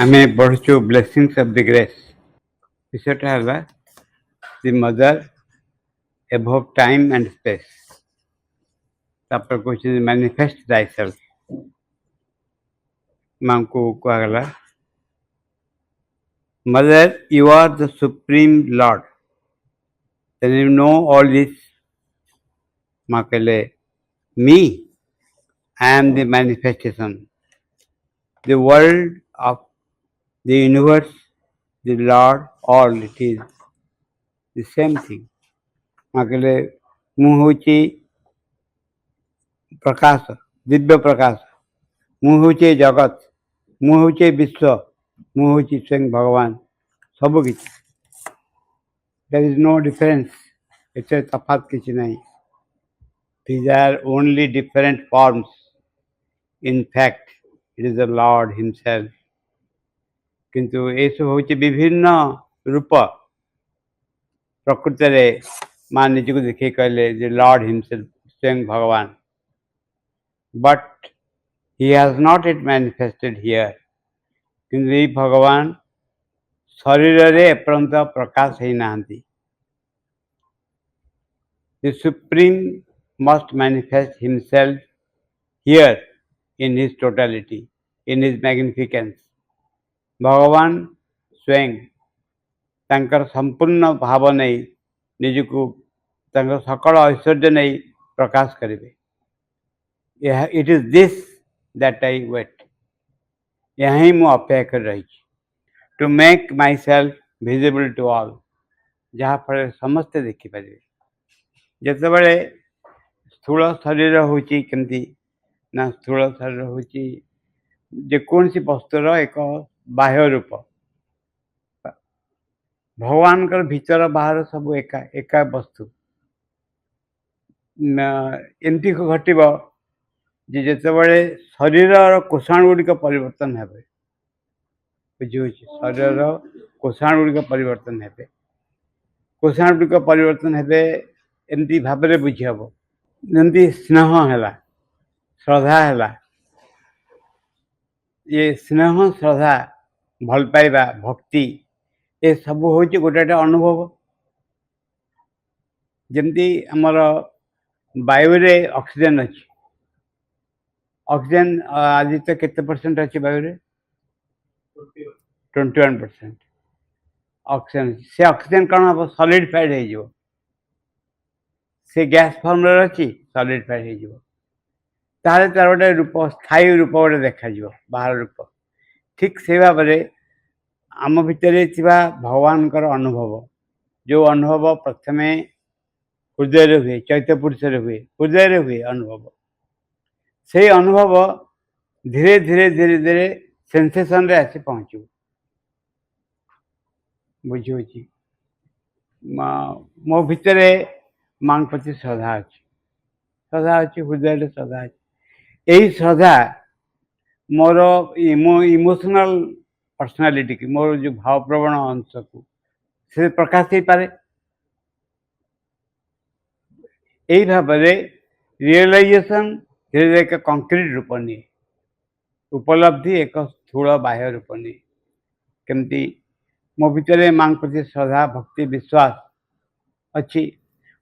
ଆମେ ପଢୁଛୁ ବ୍ଲେସିଂସ୍ of the grace. ବିଷୟଟା ହେଲା the mother above time and space. ତାପରେ କହୁଛନ୍ତି ମ୍ୟାନିଫେଷ୍ଟ ଦାଇସେଲ୍ଫ। ମାଙ୍କୁ କୁହାଗଲା mother you are the supreme lord, then you know all this. ମା କହିଲେ ମି I am the manifestation, the world of the universe, the Lord, all it is the same thing. माँ कहले ମୁଁ ହେଉଛି ପ୍ରକାଶ, ଦିବ୍ୟ ପ୍ରକାଶ। ମୁଁ ହେଉଛି ଜଗତ, ମୁଁ ହେଉଛି ବିଶ୍ୱ, ମୁଁ ହେଉଛି ସ୍ୱୟଂ ଭଗବାନ। ସବୁକିଛି there is no difference, ଏଥିରେ ତଫାତ୍ କିଛି ନାହିଁ। These are only different forms. In fact, it is the Lord himself. किंतु एसବୁ ହେଉଛି ବିଭିନ୍ନ ରୂପ। ପ୍ରକୃତରେ ମା ନିଜକୁ ଦେଖେଇ କହିଲେ ଯେ ଲର୍ଡ ହିମସେଲ୍ଫ, ସ୍ୱୟଂ ଭଗବାନ। But he has not yet manifested here. କିନ୍ତୁ ଏଇ ଭଗବାନ ଶରୀରରେ ଏପର୍ଯ୍ୟନ୍ତ ପ୍ରକାଶ ହେଇନାହାନ୍ତି। The supreme must manifest himself here in his totality, in his magnificence. ଭଗବାନ ସ୍ୱୟଂ ତାଙ୍କର ସମ୍ପୂର୍ଣ୍ଣ ଭାବ ନେଇ ନିଜକୁ ତାଙ୍କର ସକଳ ଐଶ୍ୱର୍ଯ୍ୟ ନେଇ ପ୍ରକାଶ କରିବେ। It is this that I wait. ଏହା ହିଁ ମୁଁ ଅପେକ୍ଷା କରି ରହିଛି। To make myself visible to all, ଯାହାଫଳରେ ସମସ୍ତେ ଦେଖିପାରିବେ। ଯେତେବେଳେ ସ୍ଥୂଳ ଶରୀର ହେଉଛି କେମିତି ନା, ସ୍ଥୂଳ ଶରୀର ହେଉଛି ଯେକୌଣସି ବସ୍ତୁର ଏକ ବାହ୍ୟ ରୂପ। ଭଗବାନଙ୍କର ଭିତର ବାହାର ସବୁ ଏକା ବସ୍ତୁ। ଏମିତି ଘଟିବ ଯେ ଯେତେବେଳେ ଶରୀରର କୋଷାଣ ଗୁଡ଼ିକ ପରିବର୍ତ୍ତନ ହେବେ, ବୁଝିହେଉଛି, ଶରୀରର କୋଷାଣ ଗୁଡ଼ିକ ପରିବର୍ତ୍ତନ ହେବେ। କୋଷାଣ ଗୁଡ଼ିକ ପରିବର୍ତ୍ତନ ହେବେ ଏମିତି ଭାବରେ ବୁଝିହେବ, ଯେମିତି ସ୍ନେହ ହେଲା, ଶ୍ରଦ୍ଧା ହେଲା। ଏ ସ୍ନେହ, ଶ୍ରଦ୍ଧା, ଭଲ ପାଇବା, ଭକ୍ତି ଏସବୁ ହେଉଛି ଗୋଟେ ଗୋଟେ ଅନୁଭବ। ଯେମିତି ଆମର ବାୟୁରେ ଅକ୍ସିଜେନ୍ ଅଛି। ଅକ୍ସିଜେନ୍ ଆଜି ତ କେତେ ପରସେଣ୍ଟ ଅଛି ବାୟୁରେ? 21%। ଅକ୍ସିଜେନ୍, ସେ ଅକ୍ସିଜେନ୍ କ'ଣ ହେବ? ସଲିଡିଫାଏଡ୍ ହେଇଯିବ। ସେ ଗ୍ୟାସ୍ ଫର୍ମରେ ଅଛି, ସଲିଡିଫାଏଡ୍ ହେଇଯିବ। ତାହେଲେ ତାର ଗୋଟେ ରୂପ, ସ୍ଥାୟୀ ରୂପ ଗୋଟେ ଦେଖାଯିବ, ବାହାର ରୂପ। ଠିକ୍ ସେଇ ଭାବରେ ଆମ ଭିତରେ ଥିବା ଭଗବାନଙ୍କର ଅନୁଭବ, ଯେଉଁ ଅନୁଭବ ପ୍ରଥମେ ହୃଦୟରେ ହୁଏ, ଚୈତ୍ୟ ପୁରୁଷରେ ହୁଏ, ହୃଦୟରେ ହୁଏ ଅନୁଭବ। ସେଇ ଅନୁଭବ ଧୀରେ ଧୀରେ ଧୀରେ ଧୀରେ ସେନ୍ସେସନରେ ଆସି ପହଞ୍ଚିବ। ବୁଝିହେଉଛି, ମୋ ଭିତରେ ମାଙ୍କ ପ୍ରତି ଶ୍ରଦ୍ଧା ଅଛି, ଶ୍ରଦ୍ଧା ଅଛି, ହୃଦୟରେ ଶ୍ରଦ୍ଧା ଅଛି। ଏହି ଶ୍ରଦ୍ଧା ମୋର ମୋ ଇମୋସନାଲ ପର୍ସନାଲିଟି କି, ମୋର ଯେଉଁ ଭାବପ୍ରବଣ ଅଂଶକୁ ସେ ପ୍ରକାଶ ହେଇପାରେ। ଏହି ଭାବରେ ରିଏଲାଇଜେସନ୍ ଧୀରେ ଧୀରେ ଏକ କଂକ୍ରିଟ୍ ରୂପ ନିଏ, ଉପଲବ୍ଧି ଏକ ସ୍ଥୂଳ ବାହ୍ୟ ରୂପ ନିଏ। କେମିତି ମୋ ଭିତରେ ମାଙ୍କ ପ୍ରତି ଶ୍ରଦ୍ଧା, ଭକ୍ତି, ବିଶ୍ୱାସ ଅଛି।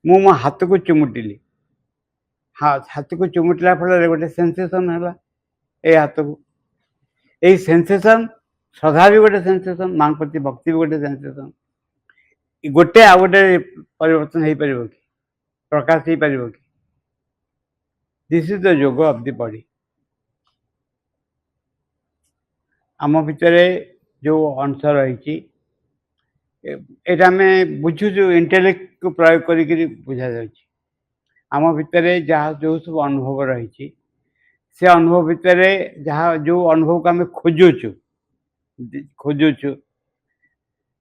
ମୁଁ ମୋ ହାତକୁ ଚୁମୁଟିଲି, ହାତକୁ ଚୁମୁଟିଲା ଫଳରେ ଗୋଟେ ସେନ୍ସେସନ୍ ହେଲା ଏଇ ହାତକୁ। ଏଇ ସେନ୍ସେସନ୍, ଶ୍ରଦ୍ଧା ବି ଗୋଟେ ସେନ୍ସେସନ୍, ମାଙ୍କ ପ୍ରତି ଭକ୍ତି ବି ଗୋଟେ ସେନ୍ସେସନ୍। ଗୋଟେ ଆଉ ଗୋଟେ ପରିବର୍ତ୍ତନ ହେଇପାରିବ କି, ପ୍ରକାଶ ହେଇପାରିବ କି? This is the yoga of the body. ଆମ ଭିତରେ ଯେଉଁ ଅଂଶ ରହିଛି, ଏଇଟା ଆମେ ବୁଝୁଛୁ, ଇଣ୍ଟେଲେକ୍ଟକୁ ପ୍ରୟୋଗ କରିକିରି ବୁଝାଯାଉଛି। ଆମ ଭିତରେ ଯାହା ଯେଉଁ ସବୁ ଅନୁଭବ ରହିଛି, ସେ ଅନୁଭବ ଭିତରେ ଯାହା ଯେଉଁ ଅନୁଭବକୁ ଆମେ ଖୋଜୁଛୁ,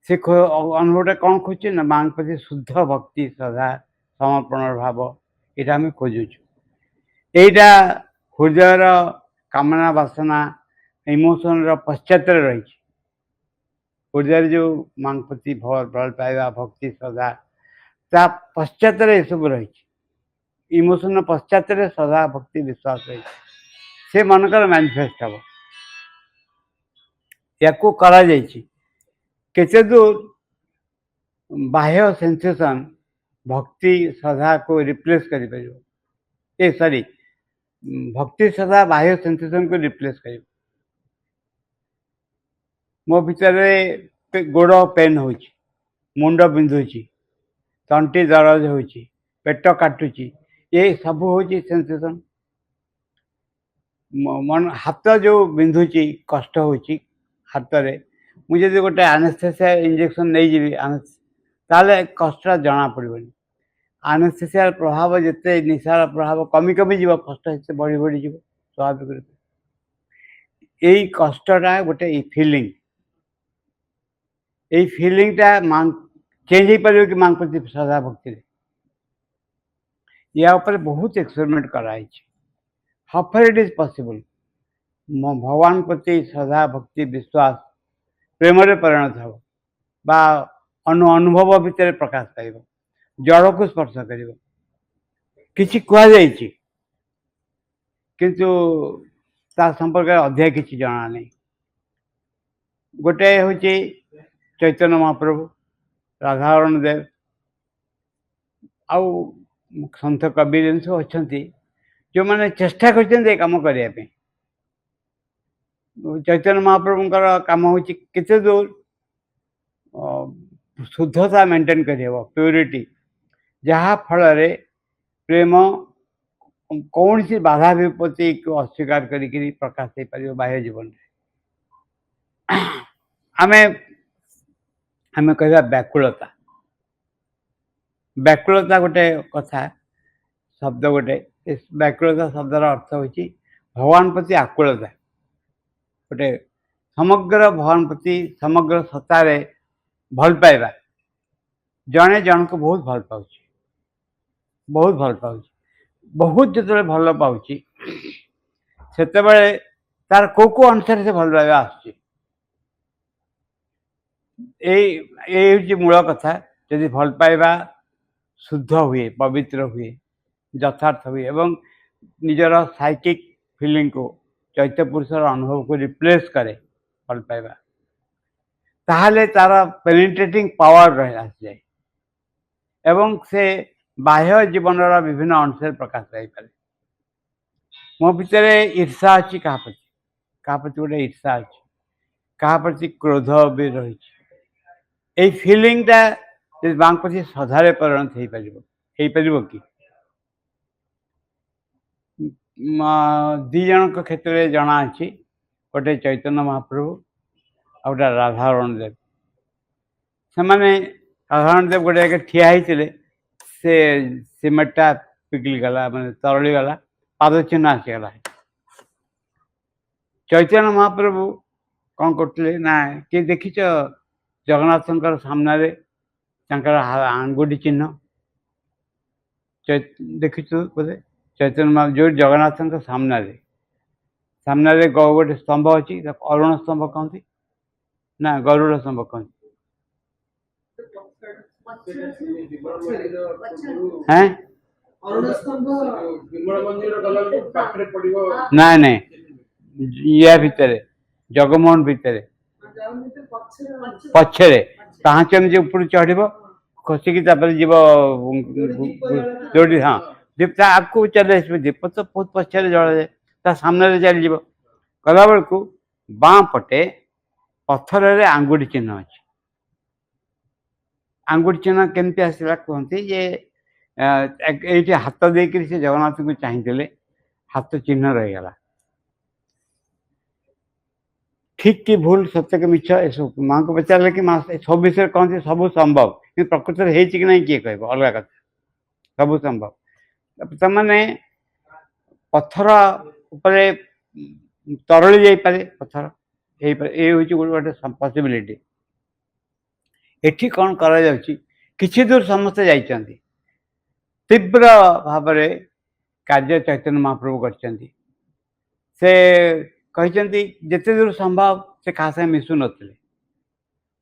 ସେ ଅନୁଭବଟା କ'ଣ ଖୋଜୁଛି ନା, ମାଙ୍କ ପ୍ରତି ଶୁଦ୍ଧ ଭକ୍ତି, ଶ୍ରଦ୍ଧା, ସମର୍ପଣର ଭାବ, ଏଇଟା ଆମେ ଖୋଜୁଛୁ। ଏଇଟା ହୃଦୟର କାମନା, ବାସନା, ଇମୋସନର ପଶ୍ଚାତରେ ରହିଛି। ହୃଦୟରେ ଯେଉଁ ମାଙ୍କ ପ୍ରତି ଭଲ ପାଇବା, ଭକ୍ତି, ଶ୍ରଦ୍ଧା, ତା ପଶ୍ଚାତରେ ଏସବୁ ରହିଛି। ଇମୋସନର ପଶ୍ଚାତରେ ଶ୍ରଦ୍ଧା, ଭକ୍ତି, ବିଶ୍ୱାସ ରହିଛି। ସେ ମନେକର ମ୍ୟାନିଫେଷ୍ଟ ହେବ। याको करा जाइछि केते दूर बाह्य सेंसेशन भक्ति श्रद्धा को रिप्लेस कर ए सॉरी भक्ति श्रद्धा बाह्य सेंसेशन को रिप्लेस कर मो भितर गोड़ पेन हो मुंड बिंधुची तंटी दरज हो पेट काटुची ये सब हूँ सेंसेशन मन हाथ जो बिंधुची कष्ट हो हाथ में मुझे गोटे आनेस्थेसिया इंजेक्शन नहीं जी ताले कष्ट जना पड़ोनी आनेस्थेसिया प्रभाव जिते निशार प्रभाव कमी कमी जीव कष्ट से बढ़ी बढ़ी जीव स्वाभाविक यही कष्टा गोटे फिलिंग यही फिलिंगटा चेंज हो पार कि माँ प्रति श्रद्धा भक्ति या ऊपर बहुत एक्सपेरिमेंट कराई how far it is possible भगवान प्रति श्रद्धा भक्ति विश्वास प्रेम परिणत हो बा अनुभव भितर प्रकाश पाइब जड़ को स्पर्श कर किसी कहुई किंतु ता संपर्क अधिक किसी जना नहीं गोटे हूँ चैतन्य महाप्रभु राधारण देव आउ सन्थ कबीर सब अच्छा जो मैंने चेष्टा कर कम करने चैतन्य महाप्रभुंर कम हूँ केते दूर शुद्धता मेंटेन कर प्योरिटी जहाँ फल प्रेम कौन सी बाधा विपत्ति को अस्वीकार करी प्रकाश हो पार बाह्य जीवन आमे आमे कह व्याकुलता व्याकुलता गोटे कथा शब्द गोटे व्याकुलता शब्दर अर्थ हो भगवान प्रति आकुलता गोटे समग्र भगवान प्रति समग्र सत्तार भल पाइबा जड़े जन को बहुत भल पाऊँ बहुत भल पाऊँ बहुत जो भल पाऊँ से तार को अनुसार से भल पाइबा आसू मूल कथा जदि भल पाइबा शुद्ध हुए पवित्र हुए यथार्थ हुए एवं निजर साइकिक फिलिंग को चैत्य पुरुषर अनुभव को रिप्लेस करे भल पाइबा ताहले तार पेनिट्रेटिंग पावर रह जाए एवं से बाह्य जीवन विभिन्न अंश प्रकाश पाई पारे मो भितर ईर्षा अच्छी क्या प्रति गोटे ईर्षा अच्छी क्या प्रति क्रोध भी रही यही फिलिंगटा माँ प्रति श्रद्धार परिणत हो पार कि दी जन क्षेत्र में जना अच्छी गोटे चैतन्य महाप्रभु आ गोटे राधारण देव से मैंने राधारण देव गोटे जगह ठिया होते से सीमेंटा पिघली गला मैंने तरली गला पाद चिन्ह आसीगला चैतन्य महाप्रभु कौन करते ना कि देखिच जगन्नाथ सामने आंगुठी चिन्ह देखिच बोधे चैतन्य जो जगन्नाथ सामने गोटे स्तंभ अच्छी अरुण स्तंभ कहती ना गरुड़ स्तंभ कहती ना नहीं या भितर जगमोहन भितर पछरे पाँच जो ऊपर चढ़ खसिकी जीव जोड़ी हाँ दीप आगू चले दीप तो बहुत पछरे जल जाए सामने चली गला बेलू बाँ पटे पत्थर आंगुठी चिन्ह अच्छी आंगुठी चिन्ह केमती आसला कहते ये हाथ देकर से जगन्नाथ को चाहिए हाथ चिन्ह रहीगला ठीक कि भूल सत्य के मिछ सब माँ को पचारे कि माँ सब विषय कहते सब संभव कि प्रकृत है कि नहीं किए कह अलग कथा सब संभव तमाने पत्थर उपर तरली जापे पत्थर ये हूँ गोटे पसिबिलिटी एठी कौन करा जाउची किछि दूर समस्ते जाइछन्ति तीव्र भाव कार्य चैतन्य महाप्रभु करछन्ति से कहते जिते दूर संभव से क्या संगे मिसु नथिले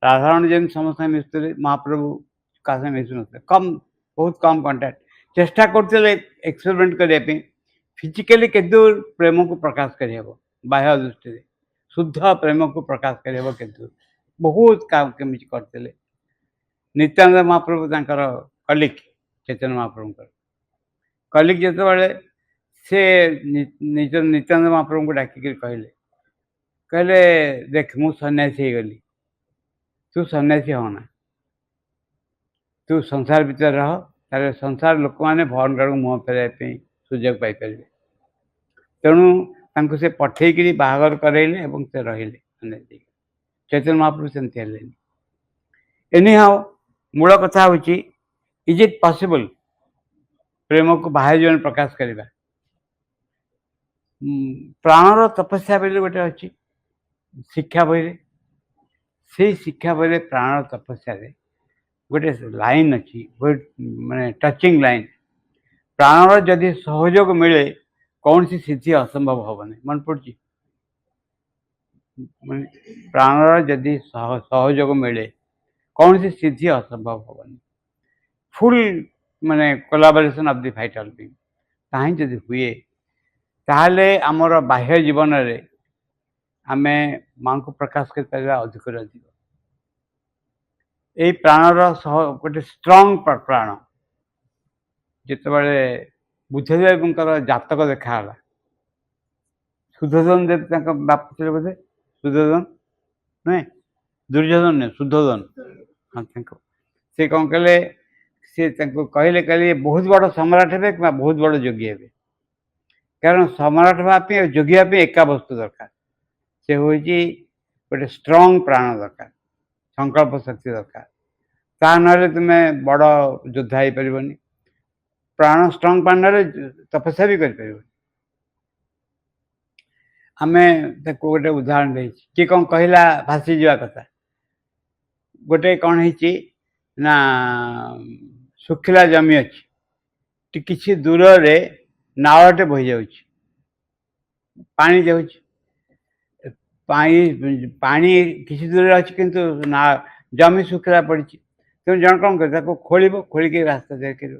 साधारण जन समस्त मिसुले महाप्रभु क्या संगे मिसु नथिले कम बहुत कम कांटेक्ट चेष्टा करते एक्सपेरिमेंट करने फिजिकली के दूर प्रेम को प्रकाश कर बाह्य दृष्टि शुद्ध प्रेम को प्रकाश कर किंतु बहुत काम केमी करते नित्यानंद महाप्रभु तांकर कलिक चैतन्य महाप्रभु कलिक जिते से निज नित्यानंद महाप्रभु को डाकिक कहले कहले देख मु सन्यासी गली तू सन्यासी होना तू संसार भीतर रह तारे संसार लोक मैंने भगवान मुह फेर सुजोग पाइपर तेणु से पठेक बाहागर कराइले से रहिले चैतन्य महाप्रभु सेमती एनी हाउ मूल कथा हूँ इज इट पॉसिबल प्रेम को बाहर जीवन प्रकाश करवा प्राणर तपस्या बोली गोटे अच्छी शिक्षा बही से शिक्षा बही प्राण तपस्या गोटे लाइन अच्छी माने टचिंग लाइन प्राणर जदि सहयोग मिले कौन सी सिद्धि असंभव हेनी मन पड़ी प्राणर जदि सहयोग मिले कौन सी सिद्धि असंभव हेनी फुल माने collaboration of the vital being ताही जदि हुए ताहले आमर बाह्य जीवन रे आमे मां को प्रकाश कर पाइबा अधिक अधिक यही प्राणर गोटे स्ट्रंग प्राण जिते बुद्धदेव जातक देखाला सुधोधन देव बाप थे बोधे सुधोधन नुहे दुर्योधन नुहे सुधोधन हाँ से कौन कले सी कहले कहले बहुत बड़ सम्राट हे कि बहुत बड़ योगी हे कारण सम्राट हाँपी योगी हाँपी एका वस्तु दरकार से हूँ गोटे स्ट्रंग प्राण दरकार संकल्प शक्ति दरकार ता ना तुम्हें बड़ योद्धा हो पारनि प्राण स्ट्रंग प्राण तपस्या भी कर आमे गोटे उदाहरण दे कि कौन कहला भासी जावा कथा गोटे कौन है ना सुखिला जमी अच्छी किसी दूर रे नालटे बही जा पानी जाऊँ पानी किसी दूर अच्छी किंतु ना जमी सुखिला पड़ी तेणु जन कौन कर खोल खोलिक रास्ता तैयार कर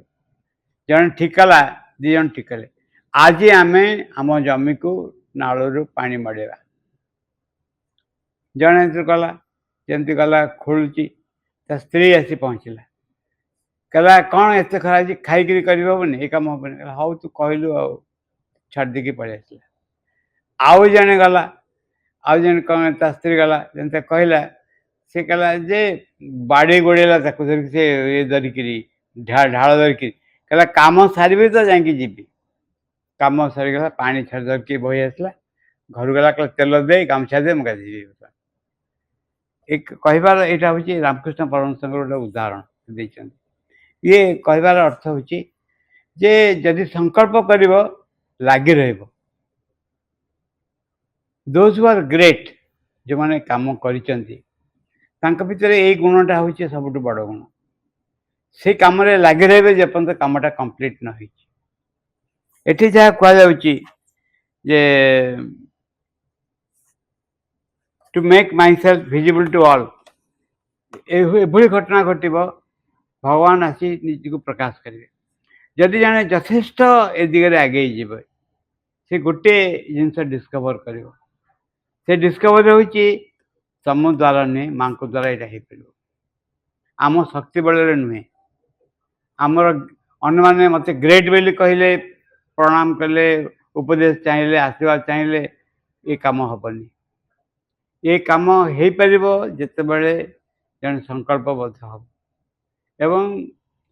जन ठिकला दी जन ठिकले आज आम आम जमी को नालू पानी मड़ेवा जन गला जमी गला खोलुची स्त्री आसी पहुँचला कहला कौन एत खरा खाई करनी ये कम हेनी हाउ तू कहलु आ छाड़ देकी पड़े आसला आउ जने गला आउ जन कौन स्त्री गला जमी कहला से कहला जे बाड़ी गोड़ेला धरिक से ये धरिक ढाल धरिक कहला काम सारी तो जाकि जी कम सरीगला पानी छाड़ धरिक बही आसला घर गला कहला तेल दे गामछा दे मुझे जी एक कहबार यहाँ हूँ रामकृष्ण परमहंस गोटे उदाहरण ये कहबार अर्थ हूँ जे जदि संकल्प कर लगी दोज हु आर ग्रेट जो मैंने काम कर भितर यही गुणटा हूँ सब बड़ गुण से कम लगी रे जेपर्यंत कामटा कंप्लीट न एठी जहाँ कहुचे to make myself visible to all एभली घटना घट भगवान आसी निज को प्रकाश करेंगे जदि जाने यथेष्ट ए दिगरे आगे जीव से गोटे जिनस डिस्कवर कर से डिस्कवर हूँ तम द्वारा नुहे माँ द्वारा यहाँ हो पार आम शक्ति बल नुहे आमर अन्य मैंने मत ग्रेट बोली कहले प्रणाम कले उपदेश चाहिए आशीर्वाद चाहिए ये कम हेनी ये कम हो पार जिते बड़े जन संकल्पबद्ध हम एवं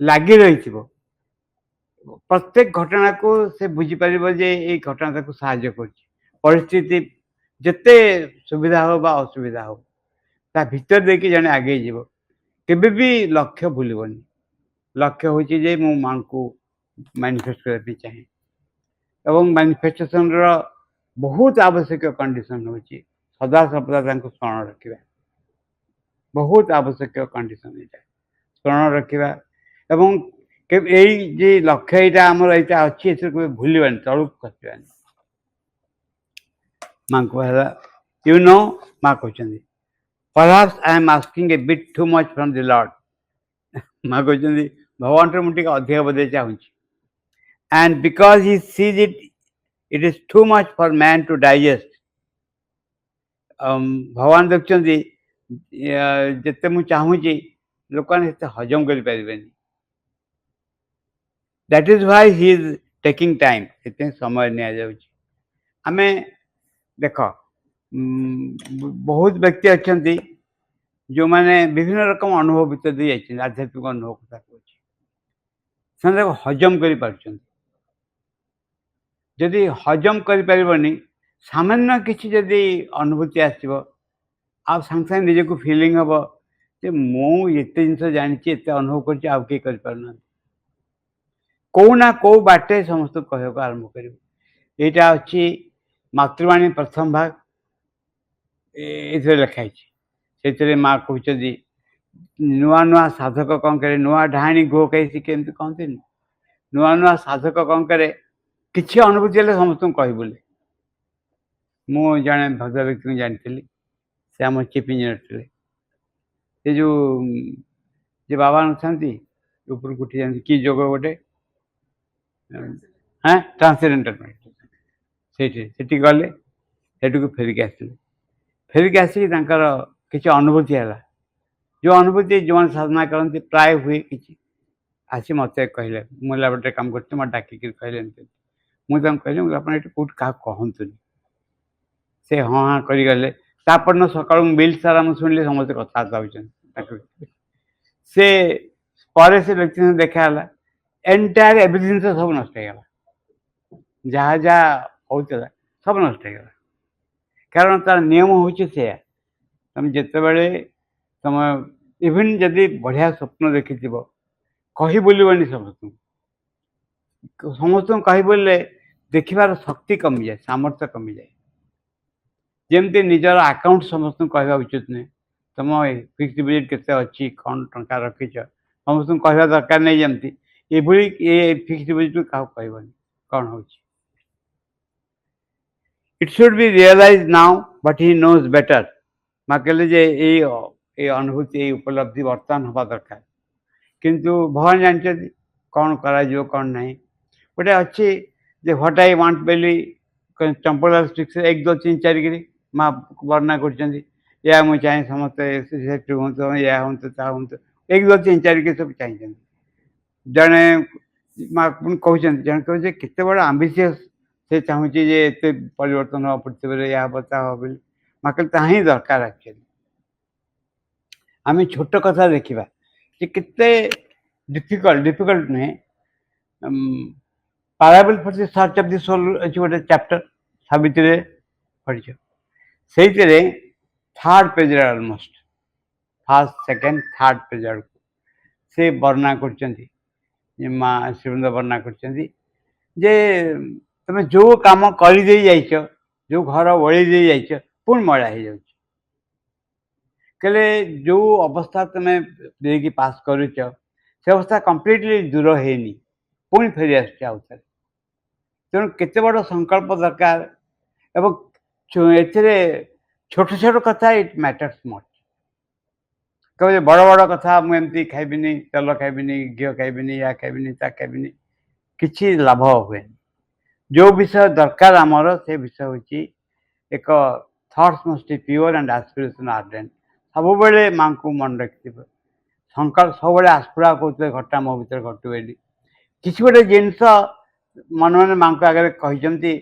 लगी रही प्रत्येक घटना को से बुझीपर जे ये घटना को साहाय्य कर परिस्थिति जिते सुविधा हो बा असुविधा हो ता भीतर देखिए जने आगे जीव केबे भी लक्ष्य भूलबनी लक्ष्य हूँ जे मो माँ को मैनिफेस्ट करने चाहे एवं मैनिफेस्टेशन बहुत आवश्यक कंडीशन हूँ सदा सर्वदा स्मरण रखा बहुत आवश्यक कंडीशन यहाँ स्मरण रखा एवं ये लक्ष्य यहाँ आमर यहाँ अच्छी भूलवानी तलू खसबानी माँ को यू नो माँ कहते perhaps I am asking a bit too much from the lord माँ कहते भगवान मुझे अधिक बोधे चाहूँ and because he sees it it is too much for man to digest भगवान देखुଛନ୍ତି ଯେତେ ମୁଁ ଚାହୁଁଛି ଲୋକମାନେ ସେତେ ହଜମ କରିପାରିବେନି। That is why he is taking time. ସେଥିପାଇଁ ସମୟ ନିଆଯାଉଛି। ଆମେ ଦେଖ ବହୁତ ବ୍ୟକ୍ତି ଅଛନ୍ତି ଯେଉଁମାନେ ବିଭିନ୍ନ ରକମ ଅନୁଭବ ଭିତରେ ଦେଇ ଯାଇଛନ୍ତି, ଆଧ୍ୟାତ୍ମିକ ଅନୁଭବ କଥା କହୁଛି। ସେମାନେ ତାକୁ ହଜମ କରିପାରୁଛନ୍ତି। ଯଦି ହଜମ କରିପାରିବନି, ସାମାନ୍ୟ କିଛି ଯଦି ଅନୁଭୂତି ଆସିବ, ଆଉ ସାଙ୍ଗେ ସାଙ୍ଗେ ନିଜକୁ ଫିଲିଂ ହବ ଯେ ମୁଁ ଏତେ ଜିନିଷ ଜାଣିଛି, ଏତେ ଅନୁଭବ କରିଛି, ଆଉ କେହି କରିପାରୁନାହାନ୍ତି। କୋଉ ନା କୋଉ ବାଟେ ସମସ୍ତଙ୍କୁ କହିବାକୁ ଆରମ୍ଭ କରିବ। ଏଇଟା ଅଛି ମାତୃବାଣୀ ପ୍ରଥମ ଭାଗ, ଏଥିରେ ଲେଖା ହେଇଛି। ସେଥିରେ ମା କହୁଛନ୍ତି ନୂଆ ନୂଆ ସାଧକ କ'ଣ କରେ, ନୂଆ ଡାହାଣୀ ଗୋ ଖାଇ ଶିଖେ, ଏମିତି କହନ୍ତିନି। ନୂଆ ନୂଆ ସାଧକ କ'ଣ କରେ, କିଛି ଅନୁଭୂତି ହେଲେ ସମସ୍ତଙ୍କୁ କହିବୁଲେ। ମୁଁ ଜଣେ ଭଦ୍ର ବ୍ୟକ୍ତିଙ୍କୁ ଜାଣିଥିଲି, ସେ ଆମ ଚିଫ୍ ଇଞ୍ଜିନିୟର ଥିଲେ। ସେ ଯେଉଁ ଯେ ବାବା ନଥାନ୍ତି ଉପରକୁ ଉଠି ଯାଆନ୍ତି, କି ଯୋଗ ଗୋଟେ ଟ୍ରାନ୍ସେଣ୍ଡେଣ୍ଟାଲ ମେଡିଟେସନ୍, ସେଠି ଗଲେ, ସେଠିକୁ ଫେରିକି ଆସିଲେ। ଫେରିକି ଆସିକି ତାଙ୍କର କିଛି ଅନୁଭୂତି ହେଲା। ଯେଉଁ ଅନୁଭୂତି ଯେଉଁମାନେ ସାଧନା କରନ୍ତି ପ୍ରାୟ ହୁଏ, କିଛି ଆସି ମୋତେ କହିଲେ, ମୁଁ ଲାବରେଟୋରୀ କାମ କରୁଛି, ମୋତେ ଡାକିକି କହିଲେ ଏମିତି। ମୁଁ ତାଙ୍କୁ କହିଲି, ମୁଁ ଆପଣ ଏଠି କେଉଁଠି କାହାକୁ କହନ୍ତୁନି। ସେ ହଁ ହାଁ କରିଗଲେ। ତାପରଦିନ ସକାଳୁ ମିଲ୍ ସାରା ମୁଁ ଶୁଣିଲି ସମସ୍ତେ କଥାବାର୍ତ୍ତା ହେଉଛନ୍ତି। ସେ ପରେ ସେ ବ୍ୟକ୍ତି ସହିତ ଦେଖା ହେଲା, ଏଣ୍ଟାୟାର ଏଭ୍ରି ଜିନିଷ ସବୁ ନଷ୍ଟ ହେଇଗଲା। ଯାହା ଯାହା ହେଉଥିଲା ସବୁ ନଷ୍ଟ ହେଇଗଲା। କାରଣ ତାର ନିୟମ ହେଉଛି ସେଇଆ, ତମେ ଯେତେବେଳେ ତମେ ଇଭିନ୍ ଯଦି ବଢ଼ିଆ ସ୍ୱପ୍ନ ଦେଖିଥିବ, କହି ବୁଲିବନି ସମସ୍ତଙ୍କୁ। ସମସ୍ତଙ୍କୁ କହି ବୁଲିଲେ ଦେଖିବାର ଶକ୍ତି କମିଯାଏ, ସାମର୍ଥ୍ୟ କମିଯାଏ। ଯେମିତି ନିଜର ଆକାଉଣ୍ଟ ସମସ୍ତଙ୍କୁ କହିବା ଉଚିତ ନୁହେଁ। ତମ ଫିକ୍ସ ଡିପୋଜିଟ୍ କେତେ ଅଛି, କ'ଣ ଟଙ୍କା ରଖିଛ, ସମସ୍ତଙ୍କୁ କହିବା ଦରକାର ନାହିଁ। ଯେମିତି ଏଭଳି ଏ ଫିକ୍ସ ଡିପୋଜିଟ୍ କାହାକୁ କହିବନି କ'ଣ ହେଉଛି। It should be realize now but he knows better. ମା କହିଲେ ଯେ ଏଇ ଅନୁଭୂତି, ଏଇ ଉପଲବ୍ଧି ବର୍ତ୍ତମାନ ହେବା ଦରକାର, କିନ୍ତୁ ଭଗବାନ ଜାଣିଛନ୍ତି କ'ଣ କରାଯିବ, କ'ଣ ନାହିଁ। ଗୋଟେ ଅଛି ଯେ ହ୍ୱାଟ୍ ଆଇ ୱାଣ୍ଟ ବୋଲି ଚମ୍ପଲାର 1 2 3 4 ମା ବର୍ଣ୍ଣନା କରୁଛନ୍ତି। ଏହା ମୁଁ ଚାହେଁ ସମସ୍ତେ ସେଠି ହୁଅନ୍ତୁ, ଏହା ହୁଅନ୍ତୁ, ତାହା ହୁଅନ୍ତୁ, 1 2 3 4 ସବୁ ଚାହିଁଛନ୍ତି। ଜଣେ ମା ପୁଣି କହୁଛନ୍ତି, ଜଣେ କହୁଛି କେତେ ବଡ଼ ଆମ୍ବିସିୟସ୍, ସେ ଚାହୁଁଛି ଯେ ଏତେ ପରିବର୍ତ୍ତନ ହେବ ପୃଥିବୀରେ, ଏହା ହେବ ତାହା ହେବ ବୋଲି। ମା କହିଲେ ତାହା ହିଁ ଦରକାର। ଆକ୍ଚୁଆଲି ଆମେ ଛୋଟ କଥା ଦେଖିବା ଯେ କେତେ ଡିଫିକଲ୍ଟ ନୁହେଁ। Parable for the search of the soul ଅଛି ଗୋଟେ ଚାପ୍ଟର, ସାବିତ୍ରୀରେ ପଢ଼ିଛ। ସେଇଥିରେ 3rd ପେଜ୍ରେ almost 1st 2nd 3rd page ଆଡ଼କୁ ସେ ବର୍ଣ୍ଣନା କରୁଛନ୍ତି, ମା ଶ୍ରୀବୃନ୍ଦ ବର୍ଣ୍ଣନା କରୁଛନ୍ତି ଯେ ତମେ ଯେଉଁ କାମ କରିଦେଇ ଯାଇଛ, ଯେଉଁ ଘର ଓଳେଇ ଦେଇ ଯାଇଛ, ପୁଣି ମଇଳା ହେଇଯାଉଛି। କହିଲେ ଯେଉଁ ଅବସ୍ଥା ତମେ ଦେଇକି ପାସ୍ କରୁଛ, ସେ ଅବସ୍ଥା କମ୍ପ୍ଲିଟଲି ଦୂର ହେଇନି, ପୁଣି ଫେରି ଆସୁଛି ଆଉ ଥରେ। ତେଣୁ କେତେ ବଡ଼ ସଂକଳ୍ପ ଦରକାର। ଏବଂ ଏଥିରେ ଛୋଟ ଛୋଟ କଥା ଇଟ୍ ମ୍ୟାଟର୍ସ ମଚ୍। କହିବେ ବଡ଼ ବଡ଼ କଥା, ମୁଁ ଏମିତି ଖାଇବିନି, ତେଲ ଖାଇବିନି, ଘିଅ ଖାଇବିନି, ଏହା ଖାଇବିନି, ତା ଖାଇବିନି, କିଛି ଲାଭ ହୁଏନି। ଯେଉଁ ବିଷୟ ଦରକାର ଆମର, ସେ ବିଷୟ ହେଉଛି ଏକ thoughts must B pure and aspiration ardent. ସବୁବେଳେ ମାଙ୍କୁ ମନେ ରଖିଥିବ, ସଂକଳ୍ପ ସବୁବେଳେ ଆସ୍ଫୁଡ଼ା କହୁଥିବେ, ଘଟା ମୋ ଭିତରେ ଘଟୁ ବୋଲି। କିଛି ଗୋଟେ ଜିନିଷ ମନେ ମନେ ମାଙ୍କ ଆଗରେ କହିଛନ୍ତି,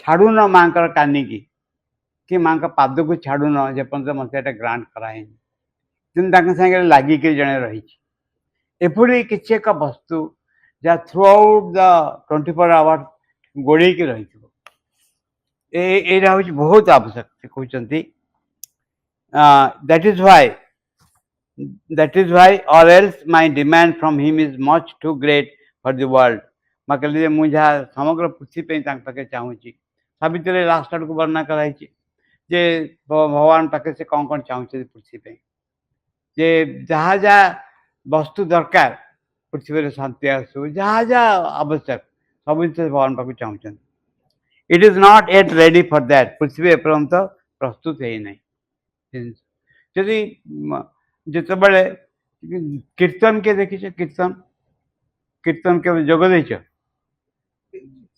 ଛାଡ଼ୁନ ମାଙ୍କର କାନିକି, କି ମାଙ୍କ ପାଦକୁ ଛାଡ଼ୁନ ଯେପର୍ଯ୍ୟନ୍ତ ମୋତେ ଏଇଟା ଗ୍ରାଣ୍ଟ କରାହେଇନି। କିନ୍ତୁ ତାଙ୍କ ସାଙ୍ଗରେ ଲାଗିକି ଜଣେ ରହିଛି। ଏଭଳି କିଛି ଏକ ବସ୍ତୁ ଯାହା ଥ୍ରୁ ଆଉଟ୍ ଦ 24 ଆୱାର୍ସ ଗୋଡ଼େଇକି ରହିଥିବ। ଏଇଟା ହେଉଛି ବହୁତ ଆବଶ୍ୟକ। ସେ କହୁଛନ୍ତି that is why or else my demand from him is much too great for the world. ମା କହିଲେ ଯେ ମୁଁ ଯାହା ସମଗ୍ର ପୃଥିବୀ ପାଇଁ ତାଙ୍କ ପାଖରେ ଚାହୁଁଛି। ସାବିତ୍ରୀରେ ଲାଷ୍ଟ ଆଡ଼କୁ ବର୍ଣ୍ଣନା କରାଯାଇଛି ଯେ ଭଗବାନ ପାଖରେ ସେ କ'ଣ କ'ଣ ଚାହୁଁଛନ୍ତି ପୃଥିବୀ ପାଇଁ, ଯେ ଯାହା ଯାହା ବସ୍ତୁ ଦରକାର, ପୃଥିବୀରେ ଶାନ୍ତି ଆସୁ, ଯାହା ଯାହା ଆବଶ୍ୟକ ସବୁ ଜିନିଷ ଭଗବାନ ପାଖକୁ ଚାହୁଁଛନ୍ତି। It is not yet ready for that. ପୃଥିବୀ ଏପର୍ଯ୍ୟନ୍ତ ପ୍ରସ୍ତୁତ ହେଇନାହିଁ। ଯଦି ଯେତେବେଳେ କୀର୍ତ୍ତନ କିଏ ଦେଖିଛ? କୀର୍ତ୍ତନ କେବେ ଯୋଗ ଦେଇଛ?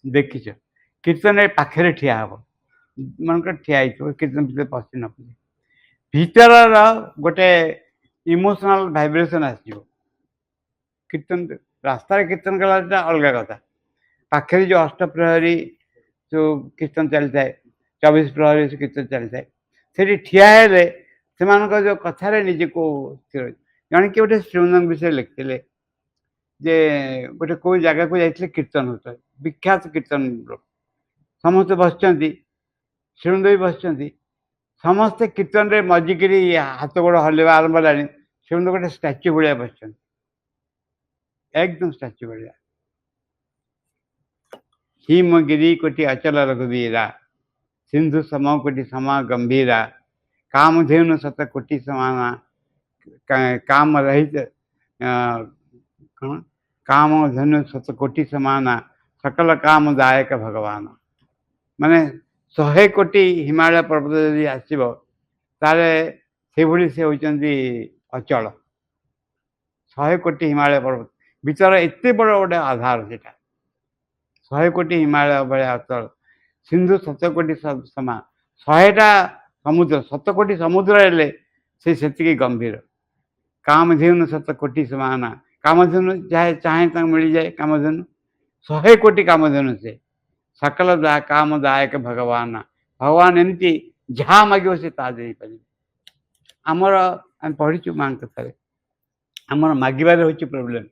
ଦେଖିଛ? କୀର୍ତ୍ତନରେ ପାଖରେ ଠିଆ ହବ, मनकर ठिया कीर्तन भितर पशि न पड़े भीतर गोटे इमोशनल भाइब्रेशन आसो कीर्तन रास्ता कीर्तन कला अलग कथा पाखे जो अष्टप्रहरी जो कीर्तन चली थाए 24 प्रहरी से कीर्तन चली थाए से ठिया से जो कथार निजे को स्थिर जन कि गोटे श्रीमंद विषय लिखते जे गोटे कौ जगह को जाइए कीर्तन होता है विख्यात कीर्तन समस्त बस श्रीमंद भी बस समस्ते कीर्तन रे मजिकी हाथ गोड़ हल्वा आरंभ है श्रीमंद गोटे स्टाच्यू भाया बस एकदम स्टाच्यू भाया हिमगिरी कोटि अचल रघुवीरा सिंधु सम कोटि समा गंभीरा कामधेनु शत कोटि समाना काम रहित काम धनु शत कोटि समाना सकल काम दायक भगवान माने 100 कोटि हिमालय पर्वत यदि आसो ताले से भली से होचंदी अचल 100 कोटि हिमालय पर्वत भीतर एते बड़ गोटे आधार सेटा 100 कोटि हिमालय भाया अचल सिंधु 7 कोटि समा 100टा समुद्र 7 कोटि समुद्र हेले से गंभीर कामधेनु 7 कोटि समाना कामधेनु चाहे चाहे मिल जाए कामधेनु 100 कोटि कामधेनु से सकल काम दायक भगवान भगवान एमती जहाँ मागे से ता दे पारे आमर आम पढ़ीचु माँ कथार आमर मागिबार होची प्रोब्लेम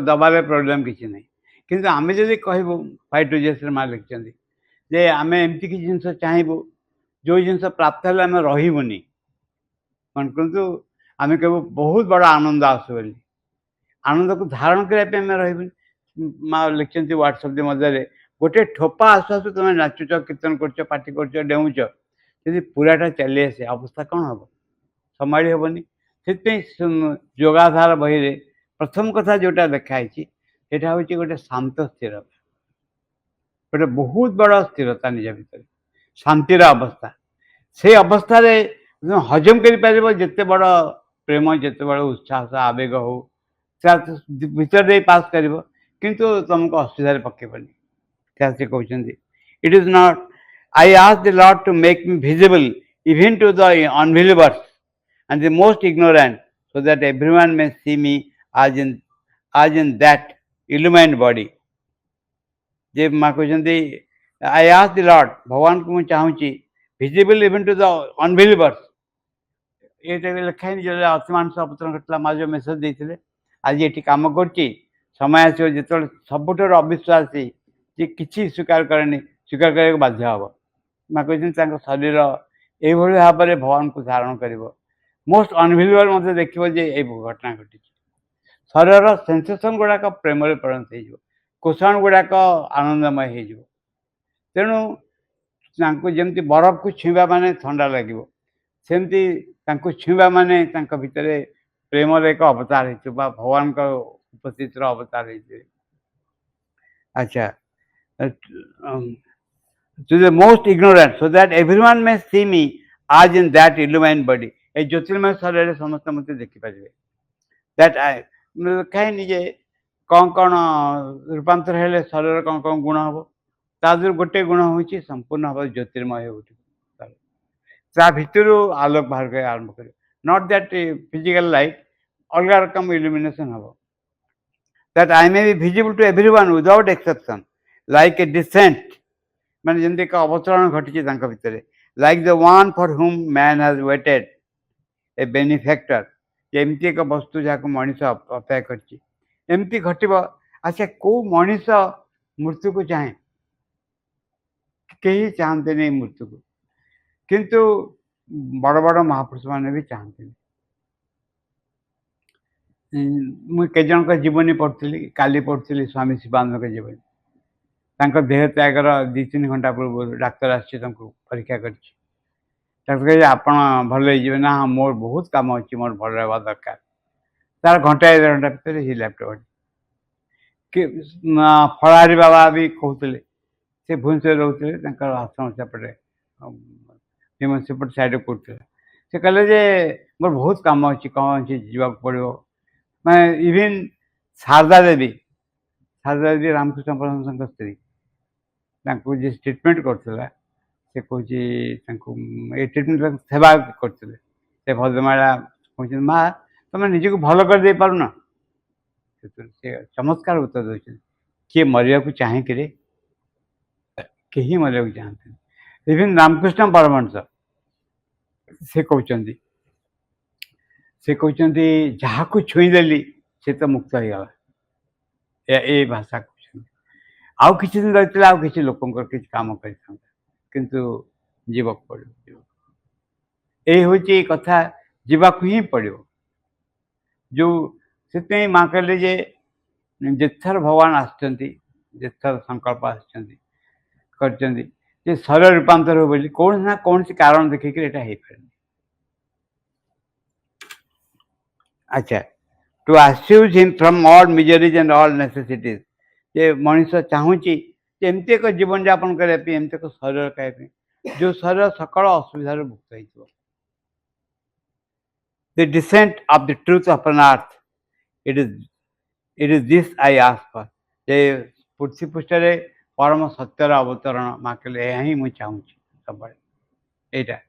दबार प्रोब्लेम किसी ना किंतु आमे जदि कहबू फाइट जेस माँ लिखिं जे आम एमती कि जिन चाहबू जो जिन प्राप्त है आम रही मन कहतु आम कहू बहुत बड़ा आनंद आसू बोली आनंद को धारण करने रही माँ लिखिं व्हाट्सअप मध्य गोटे ठोपा आसु आसु तुम नाचुच कीर्तन कर पार्टी कर डेऊच यदि पूराटा चली आसे अवस्था कौन हम संभाली हेनी से योगाधार बही प्रथम कथा जोटा देखाई यहाँ हूँ गोटे शांत स्थिरता गोटे बहुत बड़ स्थिरता निज भर शांतिर अवस्था से अवस्था हजम कर जिते बड़ प्रेम जिते बड़ उत्साह आवेग हो भीतर पास कर किंतु तुमको असुविधा पकेबनी से कहते it is not I ask the lord to make me visible even to the unbelievers and the most ignorant so that everyone may see me आज इन दैट इल्यूमाइंड बॉडी जे माँ कहते आई आस्क द लॉर्ड भगवान को मुझे चाहूँगी visible even to the unbelievers ये लिखाई जो अतिमान अपतन घटला माँ जो मेसेज देते आज ये कम कर समय आसो जो सबुठ अविश्वासी जे किसी स्वीकार करे स्वीकार करने बाध्य हम माँ कहते शरीर ये भाव में भगवान को धारण कर मोस्ट अनबिलीवर मत देखो ये घटना घटी शरीर सेन्सेसन गुड़ाक प्रेम परिणत हो कोषण गुड़ाक आनंदमय हो तेणु जमी बरफ को छुआ माने ठंडा लगे सेमती छुआ माने भितर प्रेम एक अवतार हो भगवान उपस्थित अवतार हो अच्छा to the most ignorant so that everyone may see me as in that illumined body ए ज्योतिर्मय शरीर समस्त मत देखी पारे दैट आई कहीं निजे कौन कौन रूपांतर हेले शरीर कौन कौन गुण हम तादर गोटे गुण हूँ संपूर्ण भाव ज्योतिर्मय ता भितर आलोक बाहर कर आरंभ कर नॉट दैट फिजिकल लाइट अलग रकम इल्यूमिनेशन हम that I may be visible to everyone without exception like a descent माने जमी एक अवतरण घटी भितर like the one for whom man has waited a benefactor एमती एक वस्तु जहाँ मनीष अपेक्षा करमती घटब अच्छा कौ मनीष मृत्यु को चाहे कहीं चाहते नहीं मृत्यु को किंतु बड़ बड़ महापुरुष मैंने भी चाहते मुझे जन जीवनी पढ़ी काली पढ़ी स्वामी शिवानंद जीवनी देह त्यागर 2-3 घंटा पूर्व डाक्तर आरीक्षा कर आपण भल ना हाँ मोर बहुत कम अच्छी मोर भल रहा दरकार तार घंटा 1.5 घंटा भर ही लैपटॉप कि फलारी बाबा भी कहते से भुवनेश्वर रोते आश्रम सेपटे सेपट साइड करते से कहले जे मोर बहुत कम अच्छी कौन अच्छी जावाक पड़ो मैं इवन शारदा देवी रामकृष्ण परमहंस स्त्री जी ट्रिटमेंट करता से कौन ए ट्रिटमेंट सेवा करते से भद्रमाला कहते माँ तुम निजी भल कर दे पार ना से चमत्कार उत्तर दे किए मरिया को चाहे कि कहीं मरिया को चाहते इवन रामकृष्ण परमहंस से कहते जहाँ को छुईदेली से तो मुक्त हो गला ए भाषा कहते आउ किसी दिन रही आउ किसी लोक किसी काम कर किंतु जीवक पड़ो ये हूँ कथा जीवाक ही पड़ो जो से माँ कहले जे जेथर भगवान आथर संकल्प कर शरीर रूपांतर हो बोली कौन ना कौन सी कारण देखिक हो पारे अच्छा to assure him from all miseries and all necessities जे मनीष चाहूँगी एमती एक जीवन यापन करने एमती एक शरीर खाई जो शरीर सकल असुविधा मुक्त हो the descent of the truth upon earth it is this I ask for जे पृथ्वी पृष्ठ परम सत्यर अवतरण माँ कहले यही मुझे चाहूँगी सब यहाँ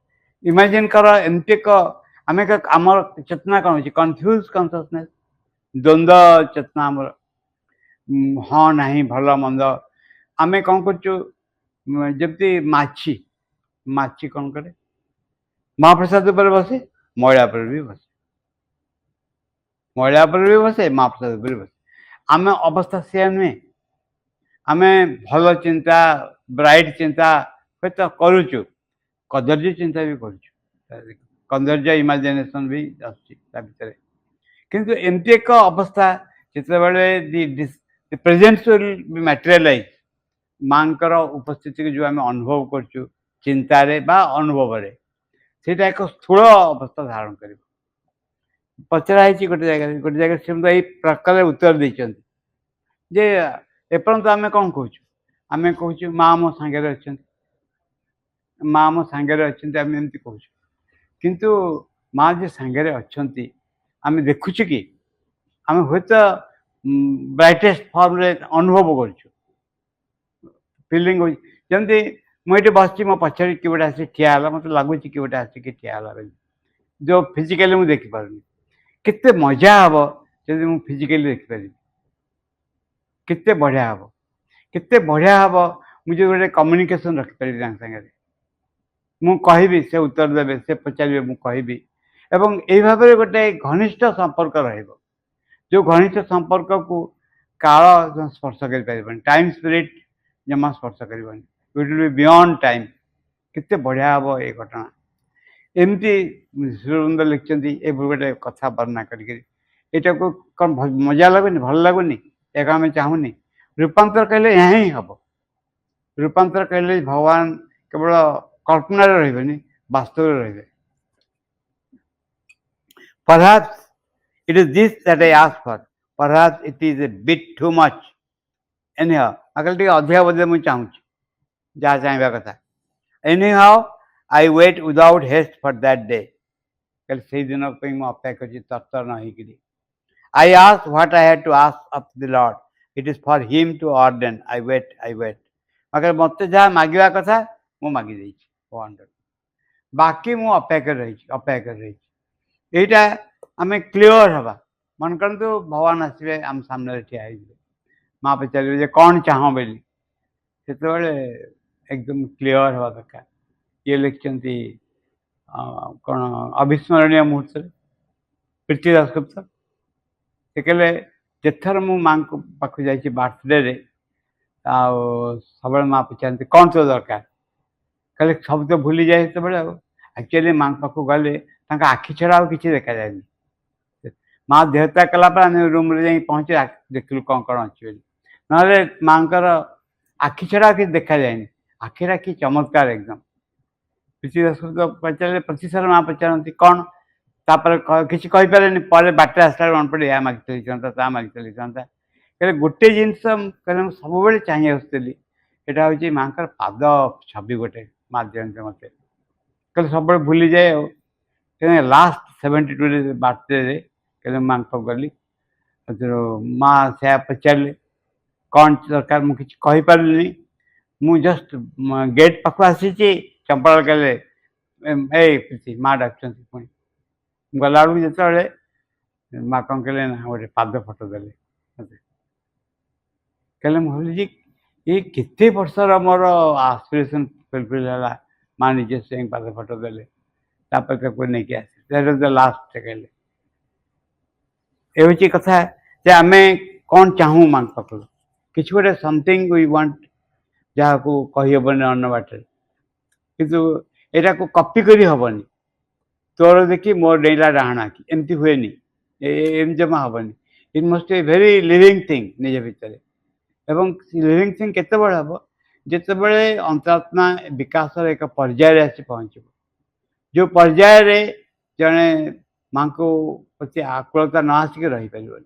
इमेजिन कर एमती एक आम आम चेतना कौन हो कन्फ्यूज कन्सियसनेस द्वंद्व चेतना आमर हाँ ना भल मंद आम कौन करमती माछी कौन करे महाप्रसाद पर बसे मैला पर भी बसे मैला पर भी बसे महाप्रसाद पर बसे आम अवस्था से नुहे आम भल चिंता ब्राइट चिंता तो करुचु कदर्य चिंता भी करुचु कदर्य इमाजिनेशन भी आसर किंतु एमती एक अवस्था जिते प्रेजेंस विल बी मटेरियलाइज माँ उपस्थिति जो आम अनुभव करचु चिंतार अनुभव से एक स्थूल अवस्था धारण कर पचराई गोटे जगह से प्रकार उत्तर देते जे एपर्यंत आम कौन कहूँ आम कहूँ माँ मो सांगे अच्छा माँ मो सांगे अच्छा आम एमती कहूँ किंतु माँ जे सांगे अच्छा आम देखुचु कि आम हूँ तो ब्राइटेस्ट फॉर्म रे अनुभव करुँ फिलिंग होमती मुझे बस मो पचर कि गोटे आसी ठिया मत लगुच कि गोटे आसिक ठिया जो फिजिकाली मुझे देखिपार केते मजा हम जब मुझे फिजिकाली देखिपारि केते बढ़िया हम केते बढ़िया हम मुझे गोटे कम्युनिकेशन रखिपारि सागे मु कहि से उत्तर देवे से पचारे मु कहि एवं यही भाव में गोटे घनिष्ठ संपर्क रहिबो जो घनिष्ठ संपर्क को काल स्पर्श कर टाइम स्पिरिट जमा स्पर्श कर it will be beyond time केते बढ़िया हम ये घटना एमती श्रीअरविंद लिखिं ये गोटे कथा वर्णना करटा को कौन मजा लगुनि भल लगुनि एक आम चाहूनी रूपांतर कहले यहाँ ही हम रूपांतर कहले भगवान केवल कल्पना रही वास्तव रे perhaps it is this that I ask for. Perhaps it is a bit too much. Anyhow, अगर टी अधिक बोधे मुझे चाहूँ जहाँ चाहिए कथा anyhow I wait without haste for that day. कल से दिन पर मैं अपेक्षा करती तत्पर नहीं करी. I asked what I had to ask of the Lord. It is for Him to ordain. I wait. मगर मत जहाँ मांगवा कथा मु मांगी देई छी बाकी मु अपेक्षा रही एटा आम क्लीयर हवा मन करतु भगवान आसवे आम सामने ठिया माँ पचारे कौन चाह बोली से एकदम क्लीयर हवा दरकार ये लिखिं कौन अविस्मरणीय मुहूर्त प्रीति दासगुप्त से कहले जेथर मु माँ पाख जा बर्थडे सब माँ पचारती कौन तो दरकार कहले सब तो भूली जाए से एक्चुअली माँ पाख गले आखि छड़ा आ कि देखा जाए माँ देहत्याग कलापर रूम रे पहुँचे देखिलु कौन कौन अच्छी ना माँ आखि छड़ा कि देखा जाए आखिर आखि चमत्कार एकदम प्रीति दासगुप्त पचारे प्रतिशत माँ पचारती कौन तापर किसी कहींपारे पर बाटे आसला मन पड़े या मागिते ता मागिते कहले गोटे जिनस कहले सब चाहिए आसुली यहाँ हूँ माँ पाद छवि गोटे माँ दिखते मत कहले सब भूली जाए लास्ट 72 डेज बर्थडे कहले माँ पाक गली माँ से पचारे कौन दरकार मुझे कहींपारे मु जस्ट गेट पाख आसी चंपल कहले ए प्रीति माँ डाक पुणी गला बेलू जो माँ कौन कहले ना गोटे पाद फटो देले मते कहले मुझे ये केते वर्षर मोर आस्पिरेसन फुलफिल है माँ निजे स्वयं पाद फटो देले नहीं आस लास्ट कहले ये कथा जे आम कौन चाहूँ माँ पाखु कि गोटे समथिंग वी वांट जहाँ को कहीहबनी अन्न बाटे किंतु यहाँ को कॉपी करी हबनी तोर देखी मोर डेला डाणा कि एमती हुए एम जमा हबनी it must a very living thing निज भितर एवं लिविंग थिंग केते बड़ हम जिते बड़े अंतरात्मा विकास एक पर्यायर आसी पहुँच जो पर्यायर जड़े माँ को प्रति आकुलता न आसिक रही पार